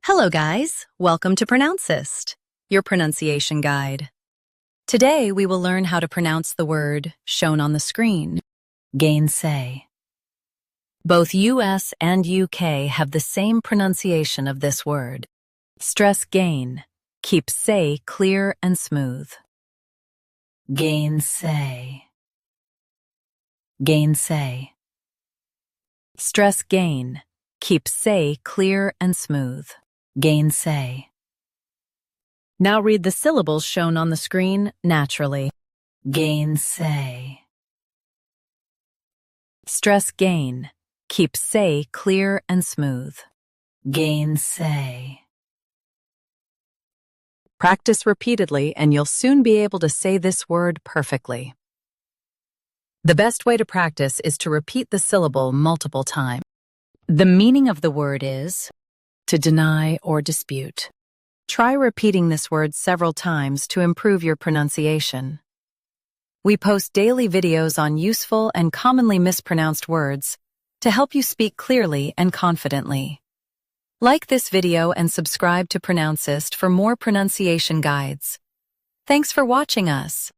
Hello guys, welcome to Pronouncist, your pronunciation guide. Today we will learn how to pronounce the word shown on the screen, gainsay. Both US and UK have the same pronunciation of this word. Stress gain, keep say clear and smooth. Gainsay. Gainsay. Stress gain, keep say clear and smooth. Gainsay. Now read the syllables shown on the screen naturally. Gainsay. Stress gain, keep say clear and smooth. Gainsay. Practice repeatedly and you'll soon be able to say this word perfectly. The best way to practice is to repeat the syllable multiple times. The meaning of the word is to deny or dispute. Try repeating this word several times to improve your pronunciation. We post daily videos on useful and commonly mispronounced words to help you speak clearly and confidently. Like this video and subscribe to Pronouncist for more pronunciation guides. Thanks for watching us.